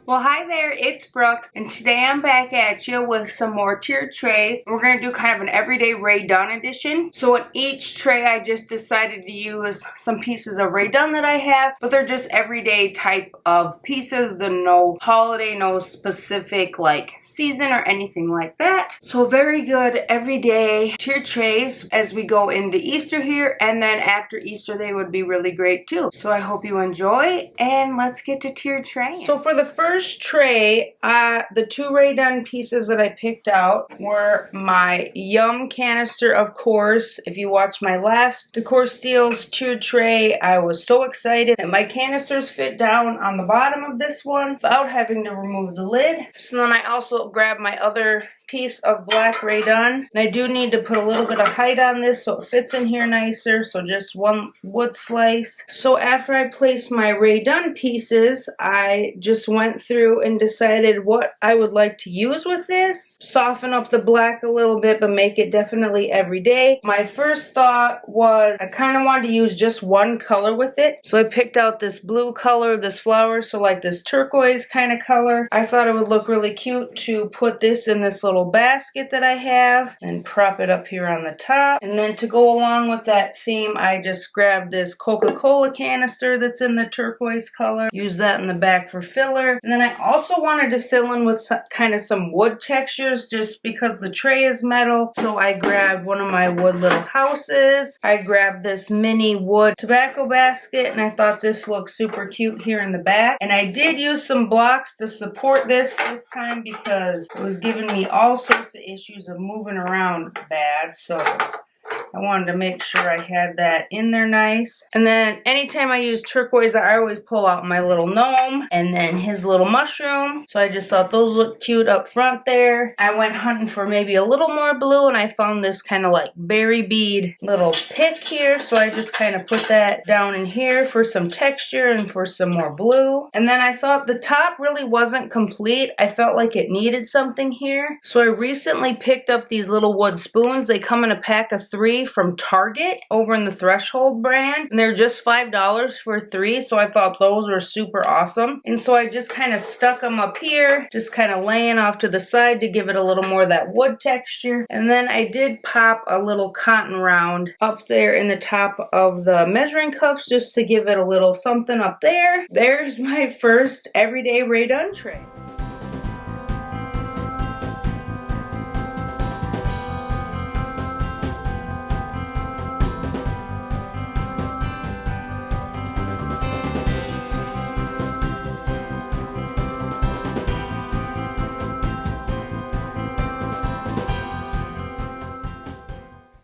Well, hi there, it's Brooke, and today I'm back at you with some more tiered trays. We're going to do kind of an everyday Rae Dunn edition. So in each tray, I just decided to use some pieces of Rae Dunn that I have, but they're just everyday type of pieces. They're no holiday, no specific like season or anything like that. So very good everyday tiered trays as we go into Easter here, and then after Easter they would be really great too. So I hope you enjoy, and let's get to tiered trays. So for the first tray, the two Rae Dunn pieces that I picked out were my Yum canister, of course. If you watched my last Decor Steals tiered tray, I was so excited that my canisters fit down on the bottom of this one without having to remove the lid. So then I also grabbed my other piece of black Rae Dunn, and I do need to put a little bit of height on this so it fits in here nicer, so just one wood slice. So after I placed my Rae Dunn pieces, I just went through and decided what I would like to use with this. Soften up the black a little bit, but make it definitely everyday. My first thought was I kind of wanted to use just one color with it, so I picked out this blue color, this flower, so like this turquoise kind of color. I thought it would look really cute to put this in this little basket that I have and prop it up here on the top. And then to go along with that theme, I just grabbed this Coca-Cola canister that's in the turquoise color. Use that in the back for filler. And then I also wanted to fill in with some wood textures just because the tray is metal. So I grabbed one of my wood little houses. I grabbed this mini wood tobacco basket, and I thought this looked super cute here in the back. And I did use some blocks to support this time because it was giving me all sorts of issues of moving around bad, so I wanted to make sure I had that in there nice. And then anytime I use turquoise, I always pull out my little gnome and then his little mushroom. So I just thought those looked cute up front there. I went hunting for maybe a little more blue, and I found this kind of like berry bead little pick here. So I just kind of put that down in here for some texture and for some more blue. And then I thought the top really wasn't complete. I felt like it needed something here. So I recently picked up these little wood spoons. They come in a pack of 3 from Target over in the Threshold brand, and they're just $5 for 3, so I thought those were super awesome. And so I just kind of stuck them up here, just kind of laying off to the side to give it a little more of that wood texture. And then I did pop a little cotton round up there in the top of the measuring cups just to give it a little something up there. There's my first everyday Rae Dunn tray.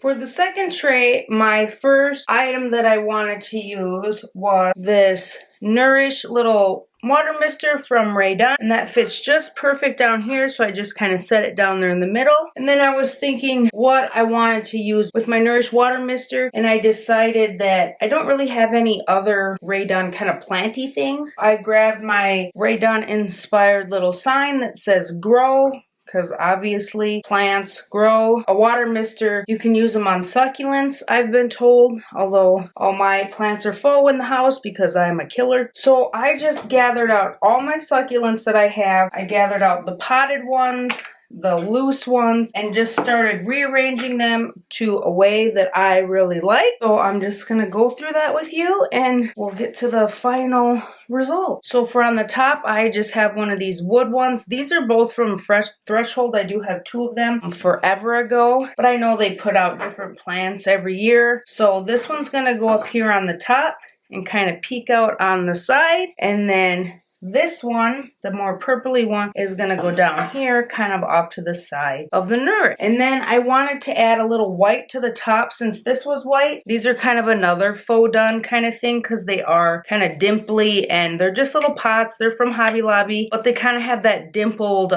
For the second tray, my first item that I wanted to use was this Nourish little water mister from Rae Dunn, and that fits just perfect down here, so I just kind of set it down there in the middle. And then I was thinking what I wanted to use with my Nourish water mister, and I decided that I don't really have any other Rae Dunn kind of planty things. I grabbed my Rae Dunn inspired little sign that says grow, because obviously plants grow. A water mister, you can use them on succulents, I've been told, although all my plants are faux in the house because I'm a killer. So I just gathered out all my succulents that I have. I gathered out the potted ones, the loose ones, and just started rearranging them to a way that I really like. So I'm just gonna go through that with you, and we'll get to the final result. So for on the top, I just have one of these wood ones. These are both from Threshold. I do have 2 of them forever ago, but I know they put out different plants every year. So this one's gonna go up here on the top and kind of peek out on the side, and then this one, the more purpley one, is going to go down here, kind of off to the side of the Nourish. And then I wanted to add a little white to the top since this was white. These are kind of another faux done kind of thing because they are kind of dimply, and they're just little pots. They're from Hobby Lobby, but they kind of have that dimpled,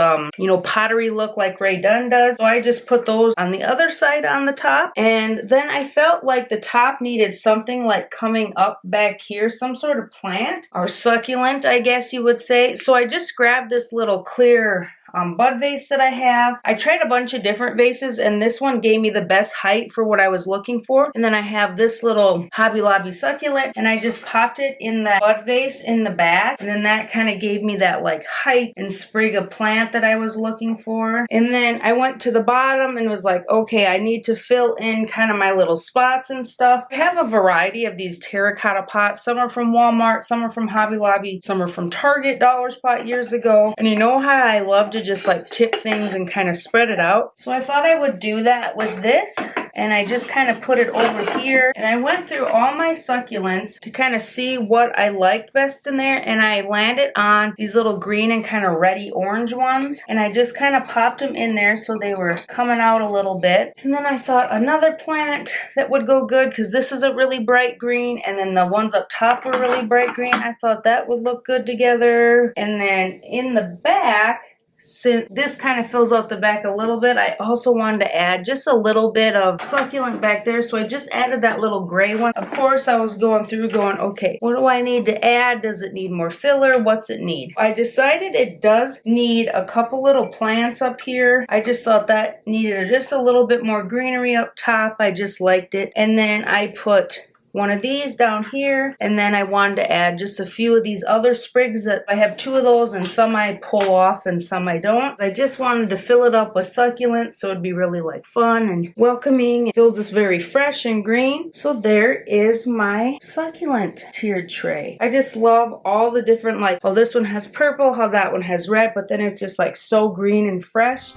pottery look like Rae Dunn does. So I just put those on the other side on the top. And then I felt like the top needed something like coming up back here, some sort of plant or succulent, I guess you would say. So I just grabbed this little clear bud vase that I have. I tried a bunch of different vases, and this one gave me the best height for what I was looking for. And then I have this little Hobby Lobby succulent, and I just popped it in the bud vase in the back, and then that kind of gave me that like height and sprig of plant that I was looking for. And then I went to the bottom and was like, okay, I need to fill in kind of my little spots and stuff. I have a variety of these terracotta pots. Some are from Walmart, some are from Hobby Lobby, some are from Target Dollar Spot years ago. And you know how I love to just like tip things and kind of spread it out? So I thought I would do that with this. And I just kind of put it over here. And I went through all my succulents to kind of see what I liked best in there. And I landed on these little green and kind of reddy orange ones. And I just kind of popped them in there so they were coming out a little bit. And then I thought another plant that would go good, because this is a really bright green. And then the ones up top were really bright green. I thought that would look good together. And then in the back, since this kind of fills out the back a little bit, I also wanted to add just a little bit of succulent back there. So I just added that little gray one. Of course, I was going through going, okay, what do I need to add? Does it need more filler? What's it need? I decided it does need a couple little plants up here. I just thought that needed just a little bit more greenery up top. I just liked it. And then I put one of these down here, and then I wanted to add just a few of these other sprigs that I have 2 of those, and some I pull off and some I don't. I just wanted to fill it up with succulent so it'd be really like fun and welcoming and feel just very fresh and green. So there is my succulent tiered tray. I just love all the different, like, oh, this one has purple, how that one has red, but then it's just like so green and fresh.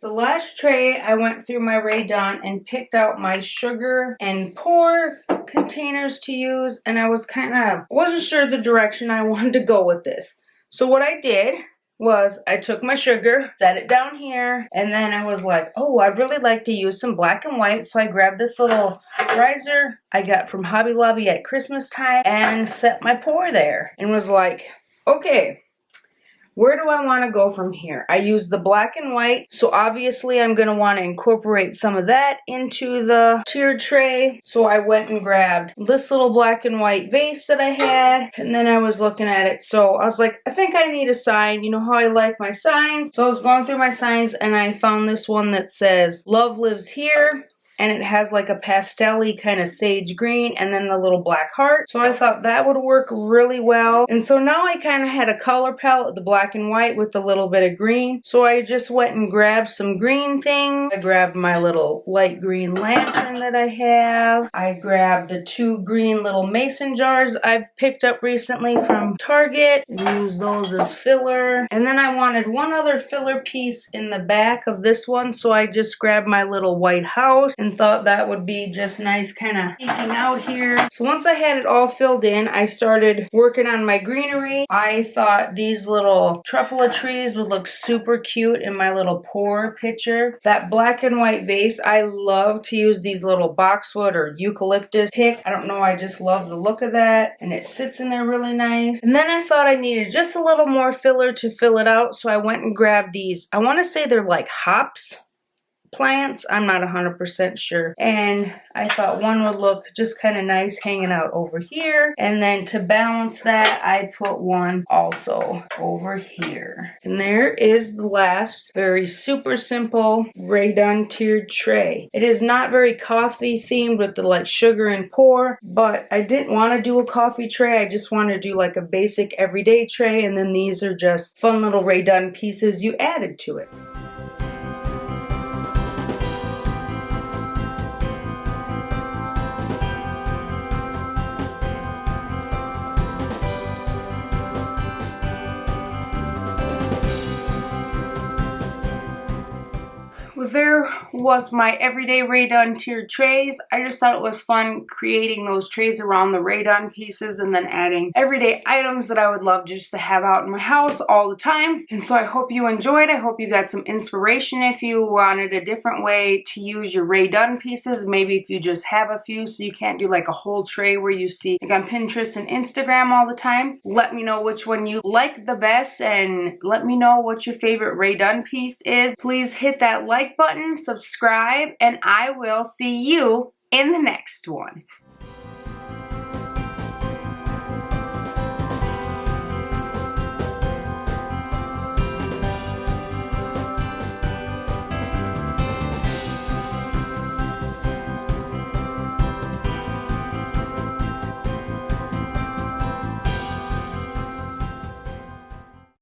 The last tray, I went through my Rae Dunn and picked out my sugar and pour containers to use, and I wasn't sure the direction I wanted to go with this. So what I did was I took my sugar, set it down here, and then I was like, oh, I'd really like to use some black and white. So I grabbed this little riser I got from Hobby Lobby at Christmas time and set my pour there and was like, okay, where do I want to go from here? I used the black and white, so obviously I'm going to want to incorporate some of that into the tiered tray. So I went and grabbed this little black and white vase that I had, and then I was looking at it. So I was like, I think I need a sign. You know how I like my signs? So I was going through my signs, and I found this one that says, "Love lives here." And it has like a pastel-y kind of sage green and then the little black heart. So I thought that would work really well. And so now I kind of had a color palette, the black and white with a little bit of green. So I just went and grabbed some green things. I grabbed my little light green lantern that I have. I grabbed the 2 green little mason jars I've picked up recently from Target and used those as filler. And then I wanted one other filler piece in the back of this one. So I just grabbed my little white house and thought that would be just nice kind of peeking out here. So once I had it all filled in, I started working on my greenery. I thought these little truffula trees would look super cute in my little pour picture. That black and white vase, I love to use these little boxwood or eucalyptus pick. I don't know, I just love the look of that, and it sits in there really nice. And then I thought I needed just a little more filler to fill it out, so I went and grabbed these. I want to say they're like hops plants. I'm not 100% sure. And I thought one would look just kind of nice hanging out over here. And then to balance that, I put one also over here. And there is the last very super simple Rae Dunn tiered tray. It is not very coffee themed with the like sugar and pour, but I didn't want to do a coffee tray. I just wanted to do like a basic everyday tray. And then these are just fun little Rae Dunn pieces you added to it. Well, there was my everyday Rae Dunn tiered trays. I just thought it was fun creating those trays around the Rae Dunn pieces and then adding everyday items that I would love just to have out in my house all the time. And so I hope you enjoyed. I hope you got some inspiration if you wanted a different way to use your Rae Dunn pieces. Maybe if you just have a few so you can't do like a whole tray where you see like on Pinterest and Instagram all the time. Let me know which one you like the best and let me know what your favorite Rae Dunn piece is. Please hit that like button, subscribe, and I will see you in the next one.